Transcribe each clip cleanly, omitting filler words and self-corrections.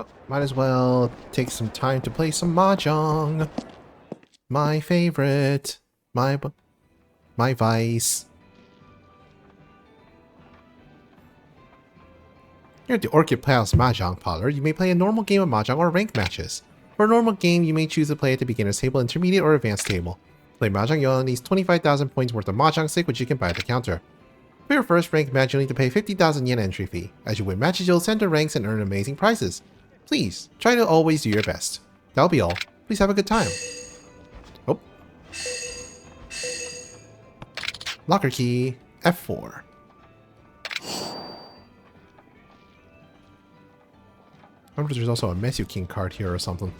Oh, might as well take some time to play some Mahjong. My favorite. My vice. Here at the Orchid Palace Mahjong Parlor, you may play a normal game of Mahjong or ranked matches. For a normal game, you may choose to play at the beginner's table, intermediate, or advanced table. To play Mahjong, you'll need 25,000 points worth of Mahjong stick, which you can buy at the counter. For your first ranked match, you'll need to pay 50,000 yen entry fee. As you win matches, you'll ascend to ranks and earn amazing prizes. Please, try to always do your best. That'll be all. Please have a good time. Oh. Locker key, F4. I wonder if there's also a Mesu King card here or something.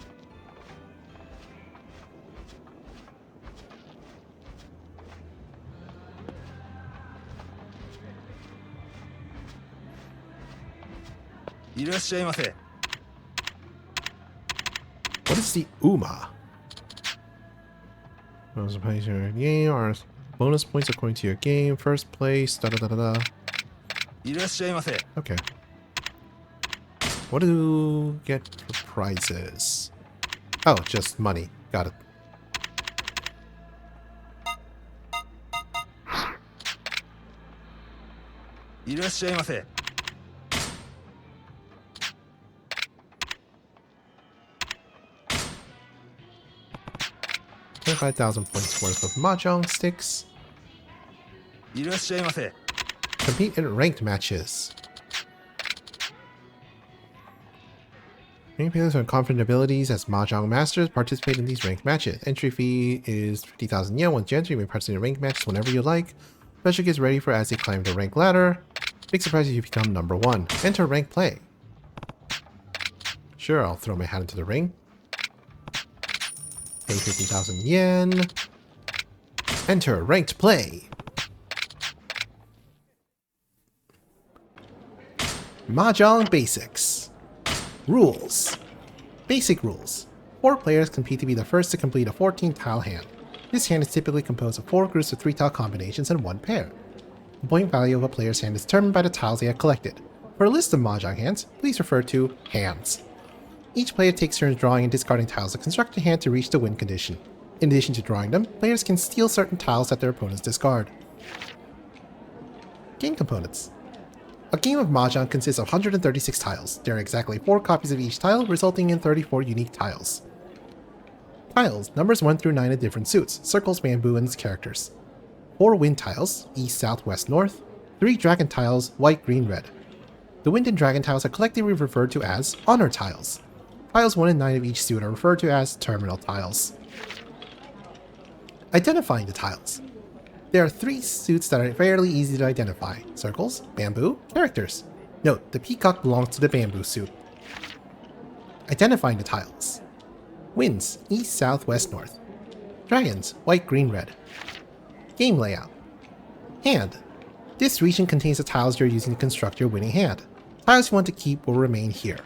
What is the UMA? Bonus points according to your game. First place. Da da da da da. Okay. What do you get for prizes? Oh, just money. Got it. $25,000 points worth of Mahjong sticks. Compete in ranked matches. Many players with confident abilities as Mahjong masters participate in these ranked matches. Entry fee is 50,000 yen. Once you enter, you may participate in ranked matches whenever you like. Special gets ready for as they climb the rank ladder. Big surprise if you become number 1. Enter rank play. Sure, I'll throw my hat into the ring. Pay 50,000 yen. Enter ranked play. Mahjong basics. Rules. Basic rules. 4 players compete to be the first to complete a 14-tile hand. This hand is typically composed of 4 groups of 3-tile combinations and 1 pair. The point value of a player's hand is determined by the tiles they have collected. For a list of Mahjong hands, please refer to Hands. Each player takes turns drawing and discarding tiles to construct a hand to reach the win condition. In addition to drawing them, players can steal certain tiles that their opponents discard. Game components. A game of Mahjong consists of 136 tiles. There are exactly 4 copies of each tile, resulting in 34 unique tiles. Tiles, numbers 1 through 9 in different suits, circles, bamboo, and its characters. 4 wind tiles, east, south, west, north. 3 dragon tiles, white, green, red. The wind and dragon tiles are collectively referred to as honor tiles. Tiles 1 and 9 of each suit are referred to as terminal tiles. Identifying the tiles. There are 3 suits that are fairly easy to identify. Circles, bamboo, characters. Note, the peacock belongs to the bamboo suit. Identifying the tiles. Winds, east, south, west, north. Dragons, white, green, red. Game layout. Hand. This region contains the tiles you're using to construct your winning hand. Tiles you want to keep will remain here.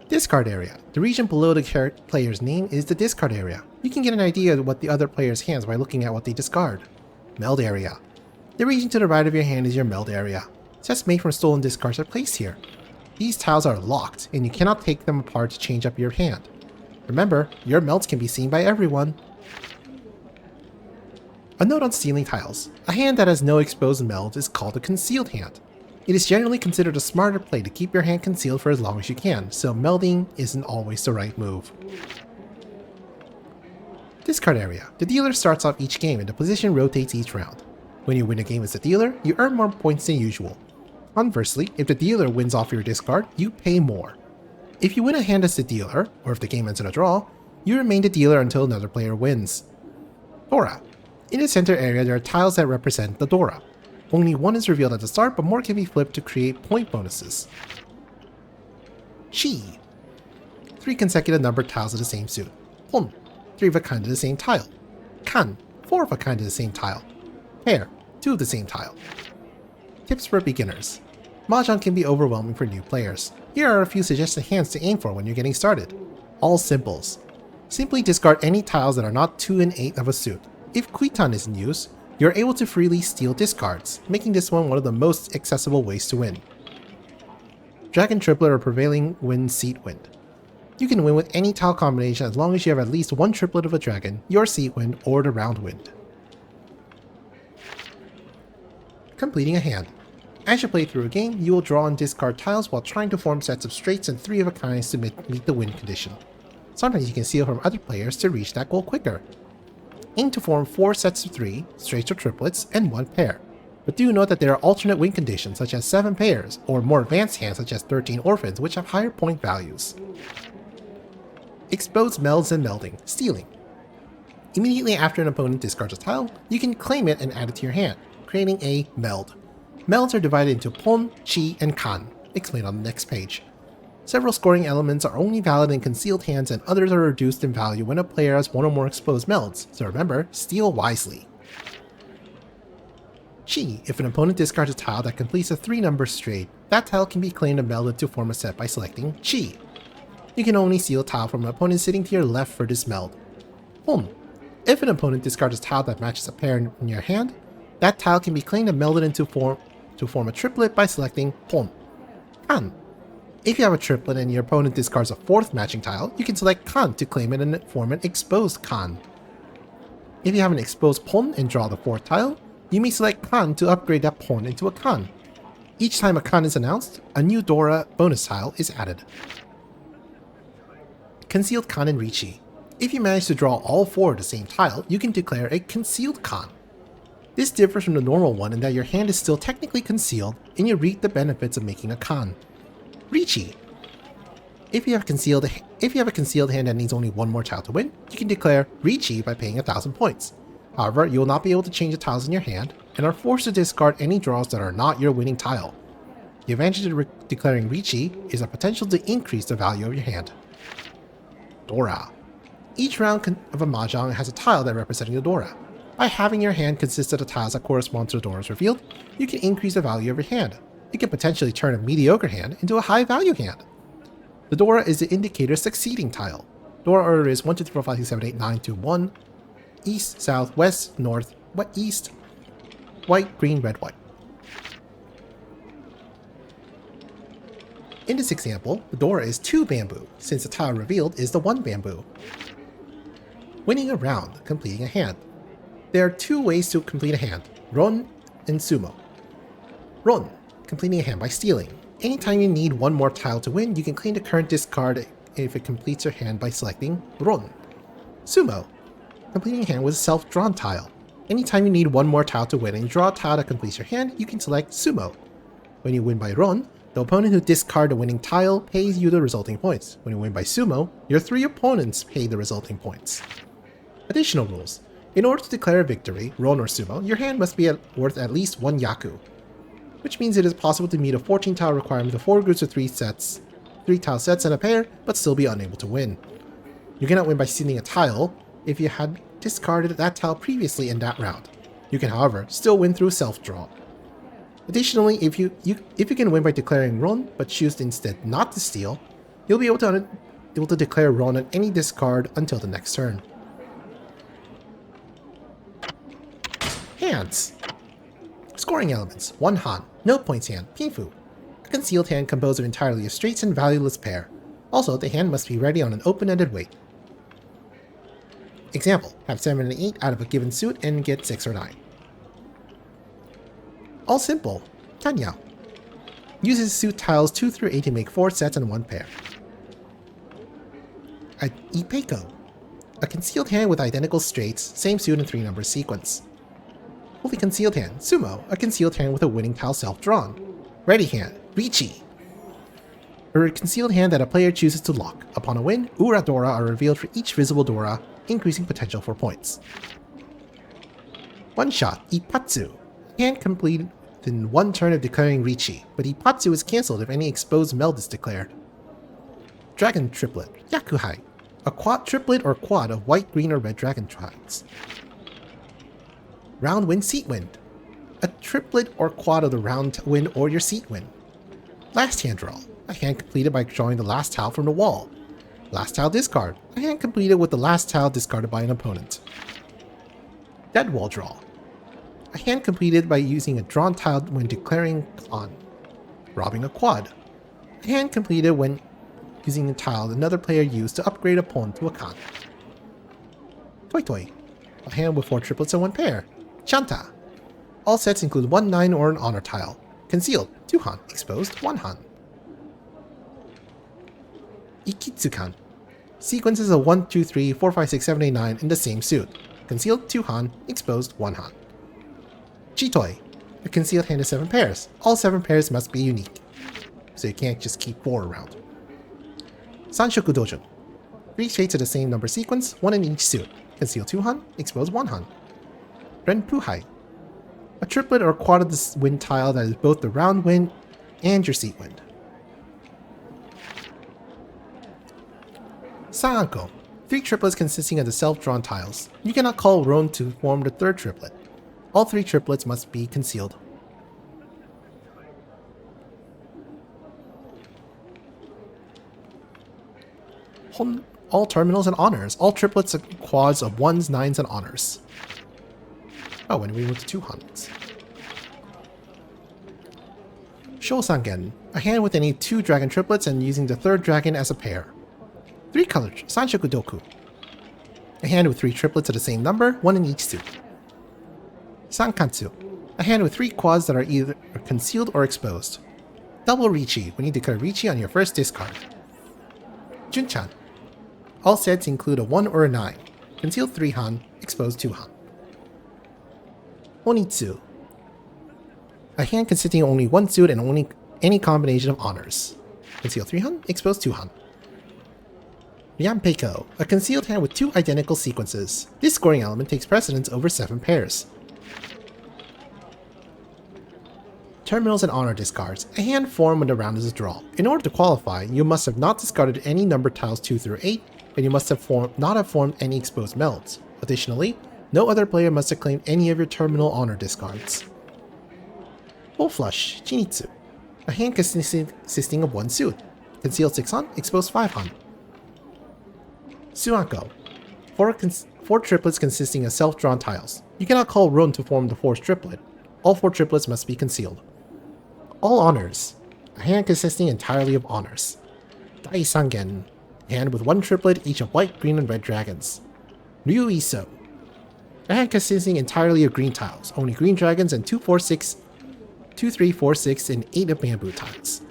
Discard area. The region below the player's name is the discard area. You can get an idea of what the other player's hands by looking at what they discard. Meld area. The region to the right of your hand is your meld area. Sets made from stolen discards are placed here. These tiles are locked, and you cannot take them apart to change up your hand. Remember, your melds can be seen by everyone. A note on stealing tiles. A hand that has no exposed melds is called a concealed hand. It is generally considered a smarter play to keep your hand concealed for as long as you can, so melding isn't always the right move. Discard area. The dealer starts off each game and the position rotates each round. When you win a game as the dealer, you earn more points than usual. Conversely, if the dealer wins off your discard, you pay more. If you win a hand as the dealer, or if the game ends in a draw, you remain the dealer until another player wins. Dora. In the center area, there are tiles that represent the Dora. Only 1 is revealed at the start, but more can be flipped to create point bonuses. Chi. 3 consecutive numbered tiles of the same suit. Pon. 3 of a kind of the same tile. Kan. 4 of a kind of the same tile. Pair. 2 of the same tile. Tips for beginners. Mahjong can be overwhelming for new players. Here are a few suggested hands to aim for when you're getting started. All simples. Simply discard any tiles that are not 2 and 8 of a suit. If Kuitan is in use, you're able to freely steal discards, making this one of the most accessible ways to win. Dragon Triplet or Prevailing Wind Seat Wind. You can win with any tile combination as long as you have at least one triplet of a dragon, your Seat Wind, or the Round Wind. Completing a hand. As you play through a game, you will draw and discard tiles while trying to form sets of straights and 3 of a kinds to meet the win condition. Sometimes you can steal from other players to reach that goal quicker. Aim to form 4 sets of 3, straights or triplets, and 1 pair. But do note that there are alternate win conditions such as 7 pairs, or more advanced hands such as 13 orphans which have higher point values. Expose melds and melding, stealing. Immediately after an opponent discards a tile, you can claim it and add it to your hand, creating a meld. Melds are divided into pon, chi, and kan, explained on the next page. Several scoring elements are only valid in concealed hands and others are reduced in value when a player has one or more exposed melds, so remember, steal wisely. Chi. If an opponent discards a tile that completes a 3-number straight, that tile can be claimed and melded to form a set by selecting Chi. You can only steal a tile from an opponent sitting to your left for this meld. Pon. If an opponent discards a tile that matches a pair in your hand, that tile can be claimed and melded into form a triplet by selecting Pon. Kan. If you have a triplet and your opponent discards a 4th matching tile, you can select Kan to claim it and form an exposed Kan. If you have an exposed Pon and draw the 4th tile, you may select Kan to upgrade that Pon into a Kan. Each time a Kan is announced, a new Dora bonus tile is added. Concealed Kan and Richi. If you manage to draw all 4 of the same tile, you can declare a Concealed Kan. This differs from the normal one in that your hand is still technically concealed and you reap the benefits of making a Kan. Richi. If you have a concealed hand that needs only 1 more tile to win, you can declare Richi by paying 1,000 points. However, you will not be able to change the tiles in your hand and are forced to discard any draws that are not your winning tile. The advantage of declaring Richi is a potential to increase the value of your hand. Dora. Each round of a Mahjong has a tile that representing the Dora. By having your hand consist of the tiles that correspond to the Doras revealed, you can increase the value of your hand. You can potentially turn a mediocre hand into a high value hand. The Dora is the indicator's succeeding tile. Dora order is 1, 2, 3, 4, 5, 6, 7, 8, 9 to 1. East, south, west, north, east, white, green, red, white. In this example, the Dora is 2 bamboo, since the tile revealed is the 1 bamboo. Winning a round, completing a hand. There are 2 ways to complete a hand, Ron and Sumo. Ron, completing a hand by stealing. Anytime you need 1 more tile to win, you can claim the current discard if it completes your hand by selecting Ron. Sumo, completing a hand with a self-drawn tile. Anytime you need 1 more tile to win and you draw a tile that completes your hand, you can select Sumo. When you win by Ron, the opponent who discards the winning tile pays you the resulting points. When you win by Sumo, your 3 opponents pay the resulting points. Additional rules. In order to declare a victory, Ron or Sumo, your hand must be worth at least 1 Yaku, which means it is possible to meet a 14-tile requirement of 4 groups of 3 tile sets and a pair, but still be unable to win. You cannot win by stealing a tile if you had discarded that tile previously in that round. You can, however, still win through self-draw. Additionally, if you can win by declaring Ron, but choose instead not to steal, you'll be able to declare Ron on any discard until the next turn. Hands. Scoring elements: 1 Han, no points hand, Pinfu. A concealed hand composed of entirely of straights and valueless pair. Also, the hand must be ready on an open-ended weight. Example, have 7 and 8 out of a given suit and get 6 or 9. All simple. Tanya. Uses suit tiles 2 through 8 to make 4 sets and 1 pair. Ipeko. A concealed hand with identical straights, same suit and 3-number sequence. Fully concealed hand. Sumo. A concealed hand with a winning tile self-drawn. Ready hand. Richi. A concealed hand that a player chooses to lock. Upon a win, Ura Dora are revealed for each visible Dora, increasing potential for points. One shot. Ipatsu. Hand completed in 1 turn of declaring Richi, but Ipatsu is cancelled if any exposed meld is declared. Dragon Triplet. Yakuhai. A triplet or quad of white, green, or red dragon tiles. Round Wind Seat Wind. A triplet or quad of the round wind or your seat wind. Last hand draw. A hand completed by drawing the last tile from the wall. Last tile discard. A hand completed with the last tile discarded by an opponent. Dead wall draw. A hand completed by using a drawn tile when declaring Khan. Robbing a quad. A hand completed when using the tile another player used to upgrade a pawn to a Khan. Toy Toy. A hand with 4 triplets and 1 pair. Chanta. All sets include 1 9 or an honor tile. Concealed, 2 Han. Exposed, 1 Han. Ikitsukan. Sequences of 1, 2, 3, 4, 5, 6, 7, 8, 9 in the same suit. Concealed, 2 Han. Exposed, 1 Han. Chitoi. A concealed hand of 7 pairs. All 7 pairs must be unique, so you can't just keep 4 around. Sanshoku Dojo. 3 shades of the same number sequence, 1 in each suit. Conceal 2 Han, expose 1 Han. Ren Puhai. A triplet or quad of the wind tile that is both the round wind and your seat wind. Saanko. 3 triplets consisting of the self-drawn tiles. You cannot call Ron to form the 3rd triplet. All 3 triplets must be concealed. All terminals and honors. All triplets and quads of 1s, 9s, and honors. Oh, and we moved to 2 Hans. Shosangen. A hand with any 2 dragon triplets and using the 3rd dragon as a pair. 3 colors. Sanshoku Doku. A hand with 3 triplets of the same number, 1 in each suit. Sankatsu. A hand with 3 quads that are either concealed or exposed. Double Richi when you declare Richi on your first discard. Junchan. All sets include a 1 or a 9. Concealed 3 Han, exposed 2 Han. Onitsu. A hand consisting of only 1 suit and only any combination of honors. Concealed 3 Han, exposed 2 Han. Ryanpeiko. A concealed hand with 2 identical sequences. This scoring element takes precedence over 7 pairs. Terminals and honor discards. A hand formed when the round is a draw. In order to qualify, you must have not discarded any numbered tiles 2 through 8, and you must have not have formed any exposed melds. Additionally, no other player must have claimed any of your terminal honor discards. Full Flush, Chinitsu. A hand consisting of 1 suit. Concealed 6 Han, exposed 5 Han. Suanko. 4 triplets consisting of self-drawn tiles. You cannot call Ron to form the 4th triplet. All 4 triplets must be concealed. All honors. A hand consisting entirely of honors. Daisangen. A hand with 1 triplet each of white, green, and red dragons. Ryu Iso. A hand consisting entirely of green tiles, only green dragons and 2, 3, 4, 6, and 8 of bamboo tiles.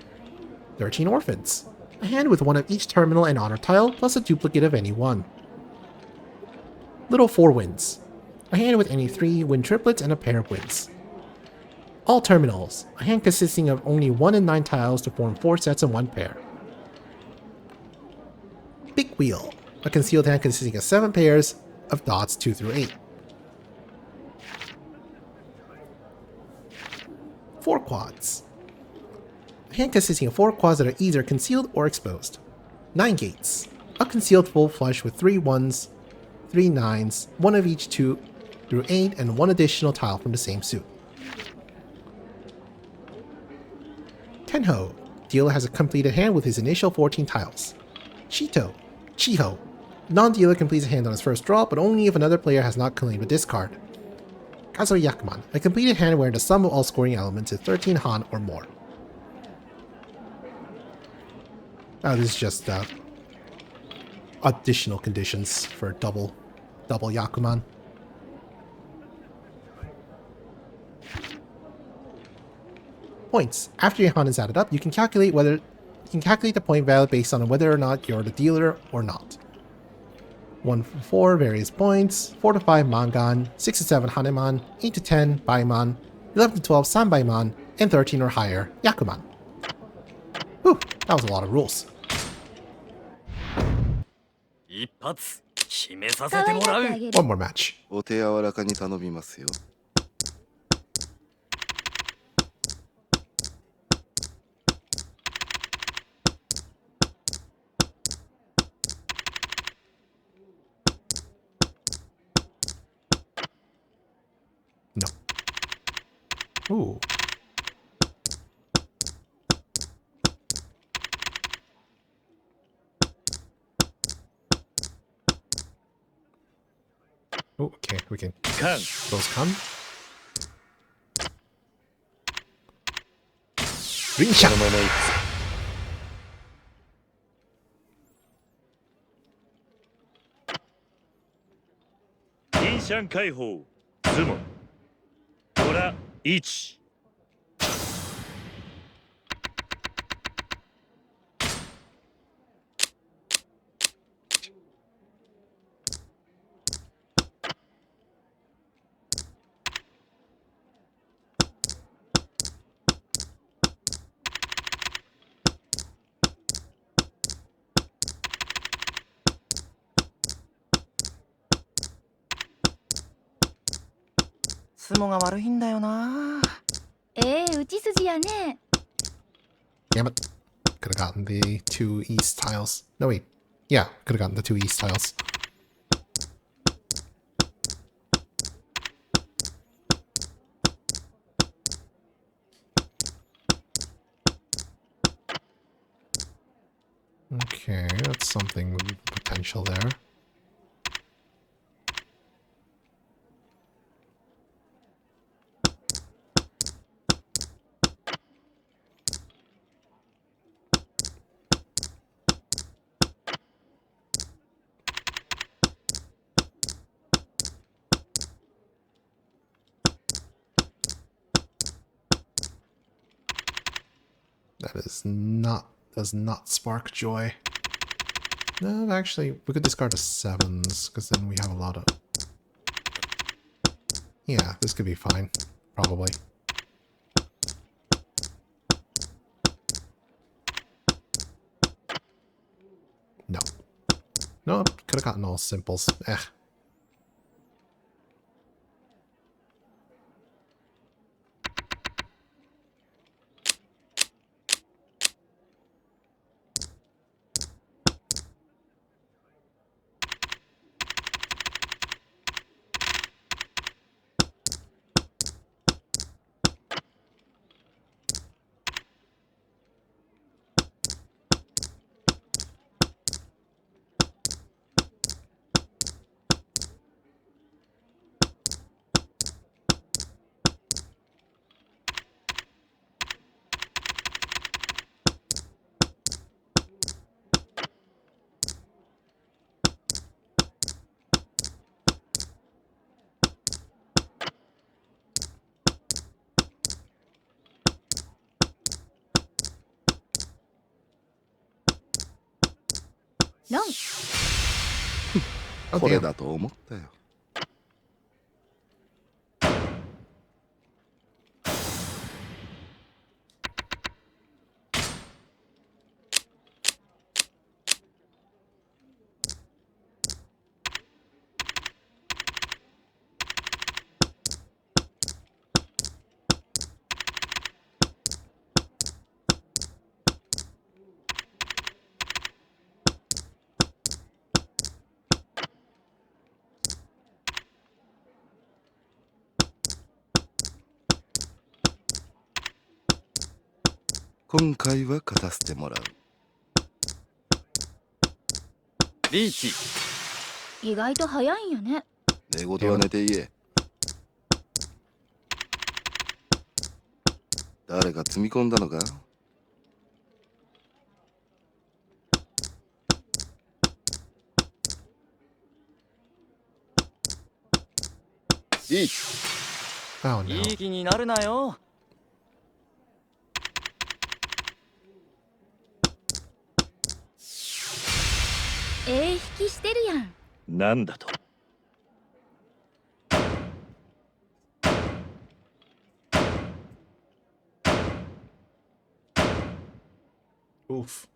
13 orphans. A hand with 1 of each terminal and honor tile, plus a duplicate of any one. Little 4 winds. A hand with any 3 wind triplets and a pair of winds. All terminals. A hand consisting of only 1 and 9 tiles to form 4 sets and 1 pair. Big Wheel. A concealed hand consisting of 7 pairs of dots 2 through 8. 4 quads. A hand consisting of 4 quads that are either concealed or exposed. 9 gates. A concealed full flush with 3 1s, 3 9s, 1 of each 2 through 8, and 1 additional tile from the same suit. Tenho. Dealer has a completed hand with his initial 14 tiles. Chiho. Non-dealer completes a hand on his first draw, but only if another player has not claimed a discard. Kazoyakuman. A completed hand where the sum of all scoring elements is 13 Han or more. This is just additional conditions for double Yakuman. Points. After your Han is added up, you can calculate the point value based on whether or not you're the dealer or not. 1 to 4 various points, 4 to 5 Mangan, 6 to 7 Haneman, 8 to 10 Baiman, 11 to 12 Sanbaiman, and 13 or higher Yakuman. Whew, that was a lot of rules. One more match. No. Ooh. Oh, okay, we can. Those come. Rinsha. シャン解放ズモトラ1相撲が悪いんだよな。打ち筋やね。 Damn it. Could have gotten the 2 east tiles. No, wait. Yeah, could have gotten the 2 east tiles. Okay, that's something with potential there. That does not spark joy. No, actually, we could discard the 7s, because then we have a lot of... Yeah, this could be fine. Probably. No. No, could have gotten all simples. Eh. No. Oh, これ damn. だと思ったよ。今回は勝たせてもらう。リーチ。意外と早いんやね。寝言は寝て言え。誰か積み込んだのか？リーチ。 Oh, no. いい気になるなよ。引きしてるやん。なんだと Oof.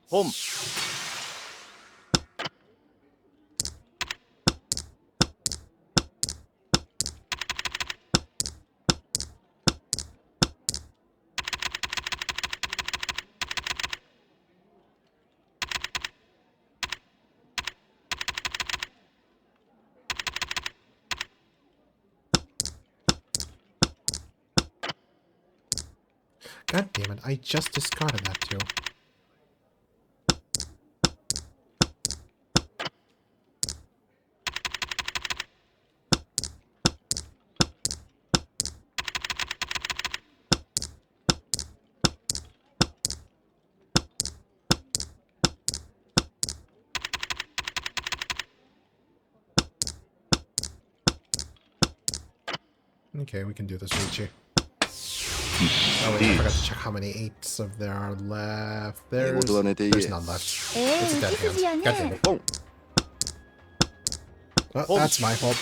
Home. God damn it, I just discarded that too. Okay, we can do this, Richie. Oh wait, I forgot to check how many 8s of there are left. There's none left. It's a dead 打ち筋や hand. God damn ね it. ポン Oh, that's my fault.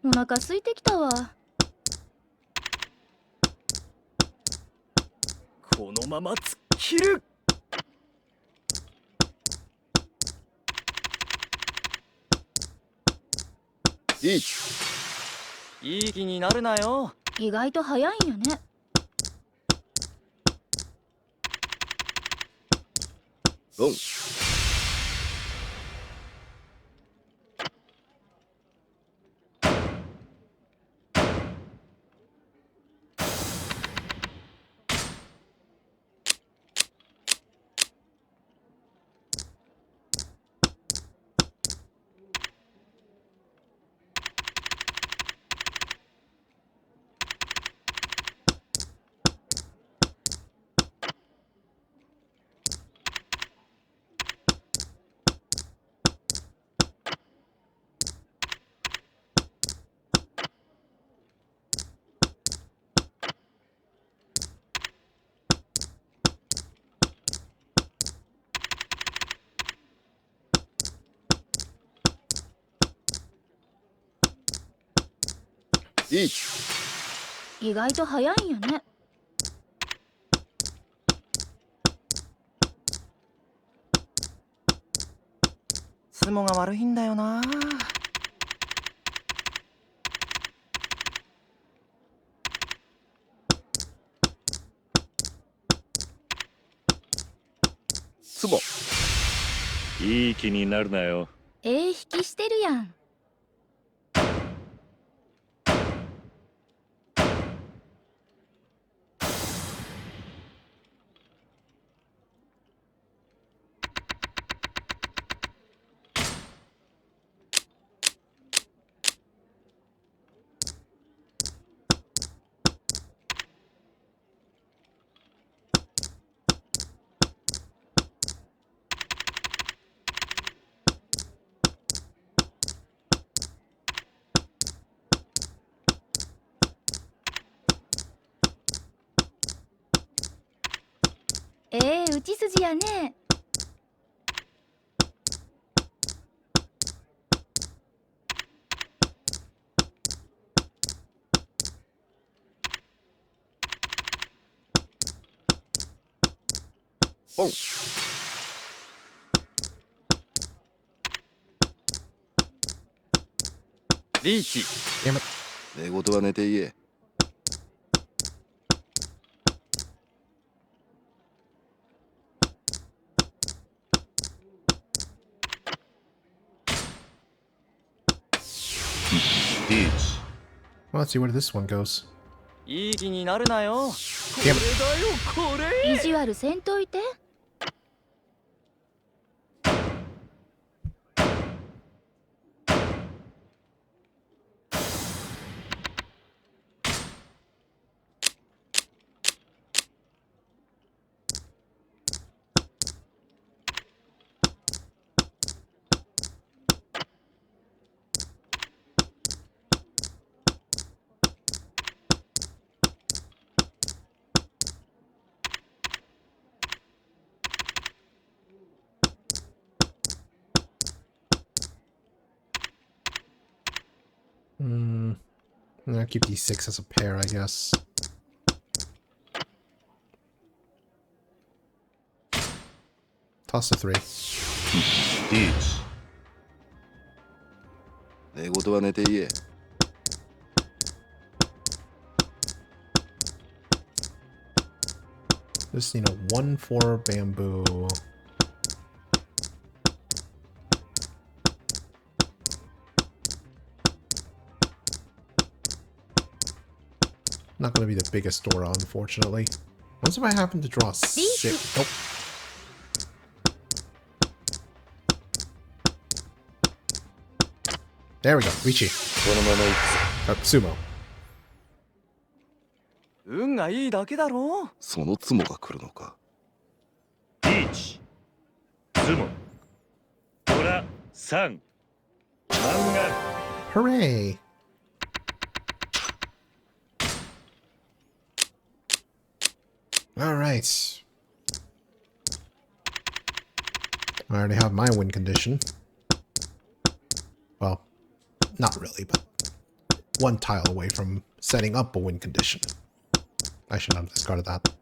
つも お腹空いてきたわ。このまま突っ切る。1いい気になるなよ。意外と早いんやね。ロン1意外と早いんやね。相撲が悪いんだよな。ツボいい気になるなよ。引きしてるやん。打ち筋やね。ポンリーチ。 Damn it. 寝言は寝て言えWell, let's see where this one goes. いい気になるなよ。こ Damn れ it. だよこれ。意地悪せんといて。I'll keep these 6 as a pair, I guess. Toss the 3. 寝言は寝て言え Just need a 1/4 bamboo. Not going to be the biggest Dora, unfortunately. What if I happen to draw 6? Nope. There we go. Richi. このまま行くぞ。 Sumo. 運がいいだけだろ。そのツモが来るのか。リーチズモドラ3漫画 Hooray! Alright. I already have my win condition. Well, not really, but one tile away from setting up a win condition. I should not have discarded that.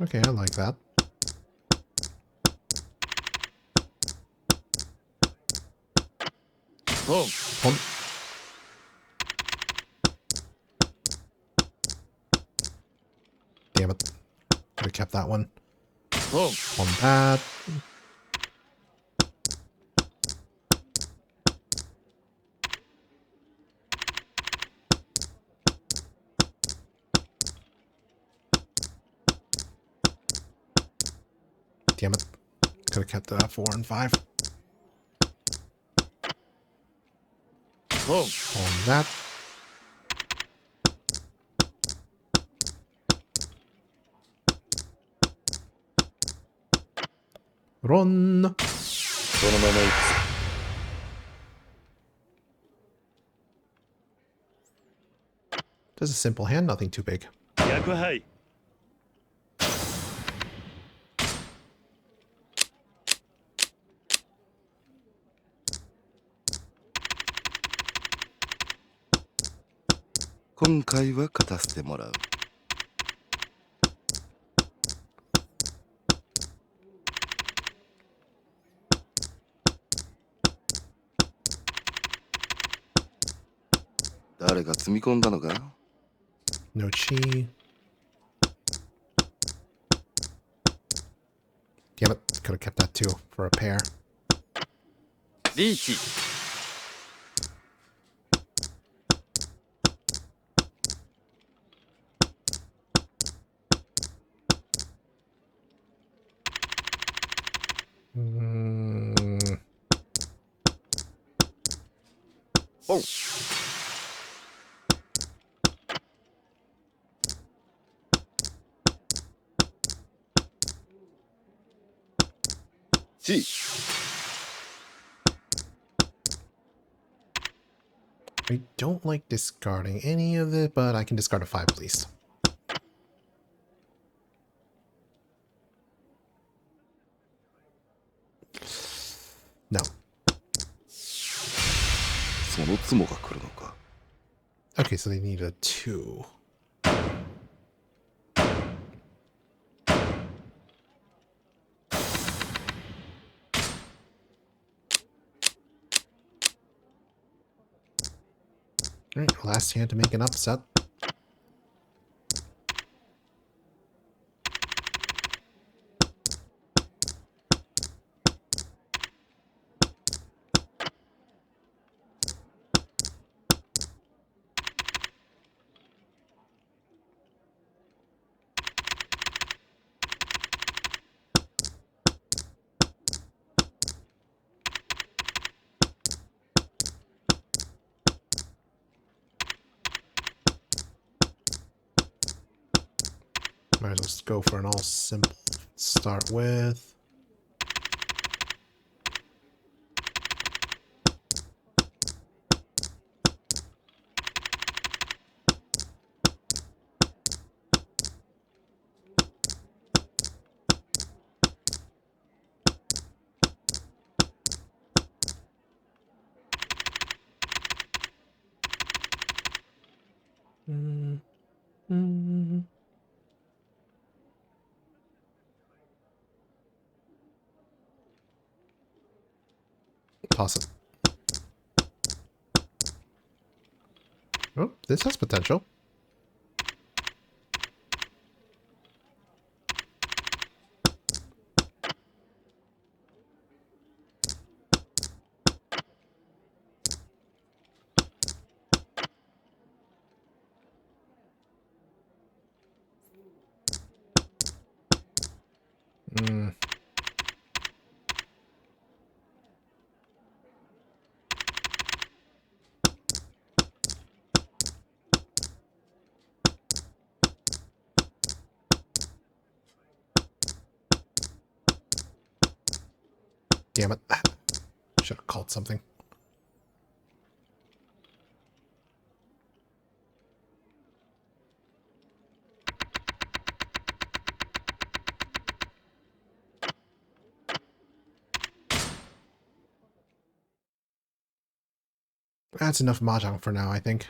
Okay, I like that. Boom. Boom. Damn it. Could have kept that one. Boom. On that. Damn it. Could have kept 4 and 5. Boom. On that. Run. このまま行くぞ。 Just a simple hand, nothing too big. 逆杯 今回は勝たせてもらう。誰が積み込んだのか。 No chi. Damn it. Could have kept that too for a pair. リーチ。ポン。 C。 I don't like discarding any of it, but I can discard a 5 at least. No. そのツモが来るのか。 Okay, so they need a 2. Alright, last hand to make an upset. Might as well just go for an all simple start with. Toss it. Oh, this has potential. Damn it. Should have called something. That's enough Mahjong for now, I think.